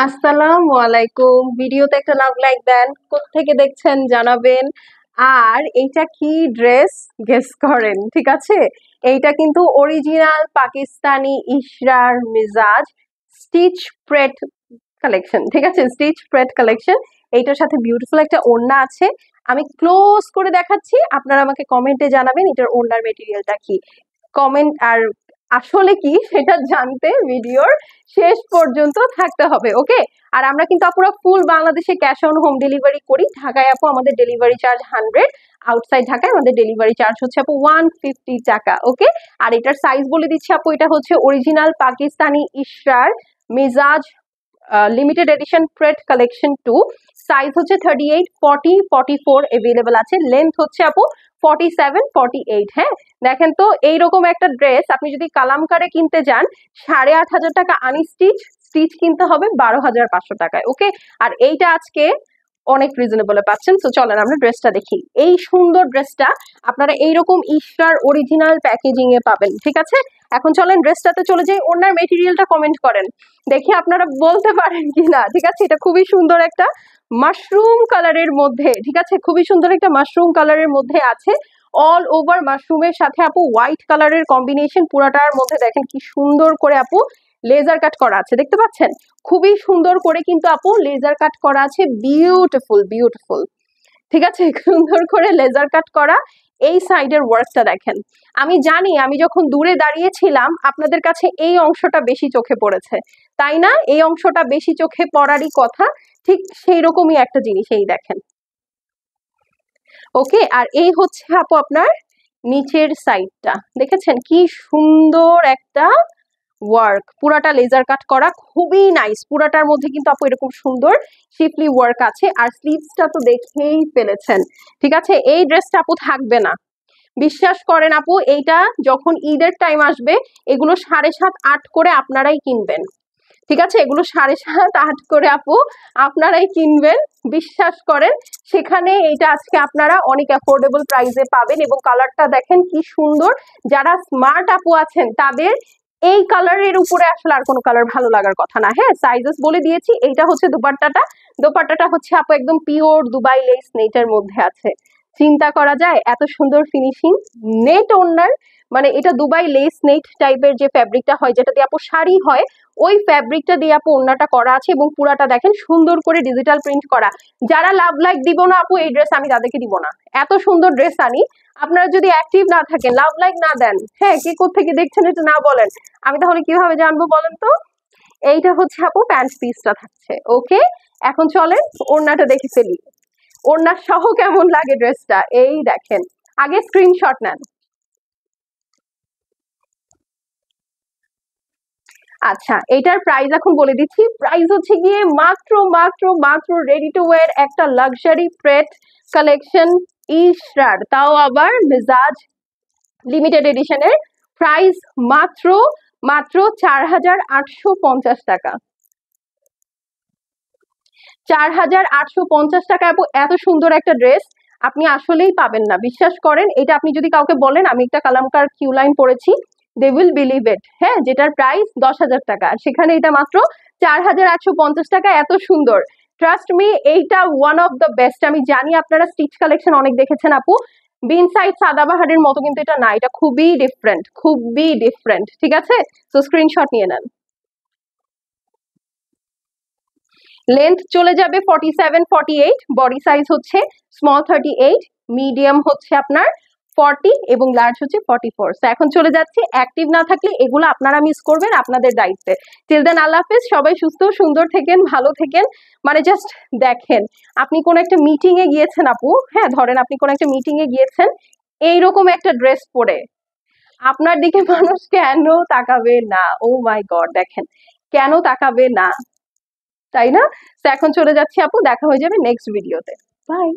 আসসালামু আলাইকুম। ভিডিওতে একটা লাভ লাইক দেন, কোত্থেকে দেখছেন জানাবেন। আর এইটা কি ড্রেস গেস করেন, ঠিক আছে? এইটা কিন্তু original Pakistani Israr Mizaj stitch pret collection, ঠিক আছে? Stitch pret collection. এইটার সাথে বিউটিফুল একটা ওড়না আছে। আমি ক্লোজ করে দেখাচ্ছি, আপনারা আমাকে কমেন্টে জানাবেন এটার ওড়নার মেটেরিয়ালটা কি। কমেন্ট আর আসলে কি সেটা জানতে ভিডিওর শেষ পর্যন্ত থাকতে হবে, ওকে? আর আমরা কিন্তু পুরো ফুল বাংলাদেশে ক্যাশ অন হোম ডেলিভারি করি। ঢাকায় আপু আমাদের ডেলিভারি চার্জ 100, আউটসাইড ঢাকায় আমাদের ডেলিভারি চার্জ হচ্ছে আপু 150 টাকা, ওকে? আর এটার সাইজ বলে দিচ্ছি আপু, এটা হচ্ছে original Pakistani Israr Mizaj limited edition pret collection 2। Size হচ্ছে 38, 40, 44 अवेलेबल আছে। লেন্থ হচ্ছে আপু 47, 48। হ্যাঁ, দেখেন তো এইরকম একটা ড্রেস আপনি যদি কালামকারে কিনতে যান 8,500 টাকা আনস্টিচ, স্টিচ কিনতে হবে 12,500 টাকায়, ওকে? আর এইটা আজকে অনেক রিজনেবলে পাচ্ছেন। তো চলেন আমরা ড্রেসটা দেখি। এই সুন্দর ড্রেসটা আপনারা এইরকম ইশরার অরিজিনাল প্যাকেজিং এ পাবেন, ঠিক আছে? এখন চলেন ড্রেসটাতে চলে যাই। ওনার মেটেরিয়ালটা কমেন্ট করেন, দেখি আপনারা বলতে পারেন কিনা, ঠিক আছে? এটা খুবই সুন্দর একটা মাশরুম কালারের মধ্যে, ঠিক আছে? খুবই সুন্দর একটা মাশরুম কালারের মধ্যে আছে। অল ওভার মাশরুমের সাথে আপু হোয়াইট কালারের কম্বিনেশন, পুরাটার মধ্যে দেখেন কি সুন্দর করে আপু লেজার কাট করা আছে, দেখতে পাচ্ছেন? খুবই সুন্দর করে কিন্তু আপু লেজার কাট করা আছে, বিউটিফুল বিউটিফুল, ঠিক আছে? সুন্দর করে লেজার কাট করা। এই সাইডের ওয়ার্কটা দেখেন। আমি জানি আমি যখন দূরে দাঁড়িয়েছিলাম আপনাদের কাছে এই অংশটা বেশি চোখে পড়েছে, তাই না? এই অংশটা বেশি চোখে পড়ারই কথা, ঠিক সেই রকমই একটা জিনিস। এই দেখেন, ওকে? আর এই হচ্ছে আপু আপনার নিচের সাইডটা, দেখেছেন কি সুন্দর একটা ওয়ার্ক, পুরাটা লেজার কাট করা, খুবই নাইস। পুরাটার মধ্যে কিন্তু আপু এরকম সুন্দর শিফলি ওয়ার্ক আছে। আর স্লিভসটা তো দেখেই ফেলেছেন, ঠিক আছে? এই ড্রেসটা আপু থাকবে না, বিশ্বাস করেন আপু। এইটা যখন ঈদের টাইম আসবে এগুলো 7.5, 8 করে আপনারাই কিনবেন, ঠিক আছে? এগুলো 7.5, 8 করে আপু আপনারাই কিনবেন, বিশ্বাস করেন। সেখানে এটা আজকে আপনারা অনেক অ্যাফোর্ডেবল প্রাইসে পাবেন। এবং কালারটা দেখেন কি সুন্দর। যারা স্মার্ট আপু আছেন তাদের এই কালারের উপরে আসলে আর কোনো কালার ভালো লাগার কথা না। হ্যাঁ, সাইজেস বলে দিয়েছি। এইটা হচ্ছে দোপাট্টাটা। দোপাট্টাটা হচ্ছে আপু একদম পিওর দুবাই লেস নেটের মধ্যে আছে। চিন্তা করা যায় এত সুন্দর ফিনিশিং নেট ওড়নার, মানে এটা দুবাই লেস নেট টাইপের যে ফ্যাব্রিকটা হয়, যেটা দিয়ে আপু শাড়ি হয়, ওই ফ্যাব্রিকটা দিয়ে আপু ওড়নাটা করা আছে। এবং পুরাটা দেখেন সুন্দর করে ডিজিটাল প্রিন্ট করা। যারা লাভ লাইক দিব না আপু এই ড্রেস আমি তাদেরকে দিব না। এত সুন্দর ড্রেস আনি, আপনারা যদি অ্যাক্টিভ না থাকেন, লাভ লাইক না দেন, হ্যাঁ, কে কোত্থেকে দেখছেন এটা না বলেন, আমি তাহলে কিভাবে জানবো বলেন তো? এইটা হচ্ছে আপু প্যান্ট পিসটা থাকছে, ওকে? এখন চলেন ওড়নাটা দেখে ফেলি। ওড়না সহ কেমন লাগে ড্রেসটা, এই দেখেন। আগে স্ক্রিনশট নেন। আচ্ছা, এটার প্রাইস এখন বলে দিচ্ছি। প্রাইস হচ্ছে গিয়ে মাত্র মাত্র মাত্র রেডি টু ওয়্যার একটা লাক্সারি প্রেট কালেকশন ইশরার, তাও আবার মিজাজ লিমিটেড এডিশনের। প্রাইস মাত্র মাত্র 4,850 টাকা। 4,850 টাকা আপু এত সুন্দর একটা ড্রেস আপনি আসলেই পাবেন না, বিশ্বাস করেন। এটা আপনি যদি কাউকে বলেন আমি একটা কালামকার কিউ লাইন পরেছি, দে উইল বিলিভ ইট। হ্যাঁ, যেটার প্রাইস 10,000 টাকা, সেখানে এটা মাত্র 4,850 টাকা। এত সুন্দর, ট্রাস্ট মি, এইটা ওয়ান অফ দ্য বেস্ট। আমি জানি আপনারা স্টিচ কালেকশন অনেক দেখেছেন আপু, বিন সাইড সাদাবাহারের মতো, কিন্তু এটা না, এটা খুবই ডিফারেন্ট, খুবই ডিফারেন্ট, ঠিক আছে? তো স্ক্রিনশট নিয়ে নেন। লেন্থ চলে যাবে 47, 48। বডি সাইজ হচ্ছে স্মল 38, মিডিয়াম হচ্ছে আপনার 40 এবং লার্জ হচ্ছে 44। তো এখন চলে যাচ্ছে। অ্যাক্টিভ না থাকলে এগুলো আপনারা মিস করবেন, আপনাদের দায়িত্বে। টিল দেন আল্লাহ হাফেজ। সবাই সুস্থ সুন্দর থেকেন, ভালো থেকেন। মানে জাস্ট দেখেন, আপনি কোন একটা মিটিং এ গিয়েছেন আপু, হ্যাঁ ধরেন আপনি কোন একটা মিটিং এ গিয়েছেন এইরকম একটা ড্রেস পরে, আপনার দিকে মানুষ কেন তাকাবে না? ও মাই গড, দেখেন কেন তাকাবে না, তাই না? তো এখন চলে যাচ্ছি আপু, দেখা হয়ে যাবে নেক্সট ভিডিওতে। বাই।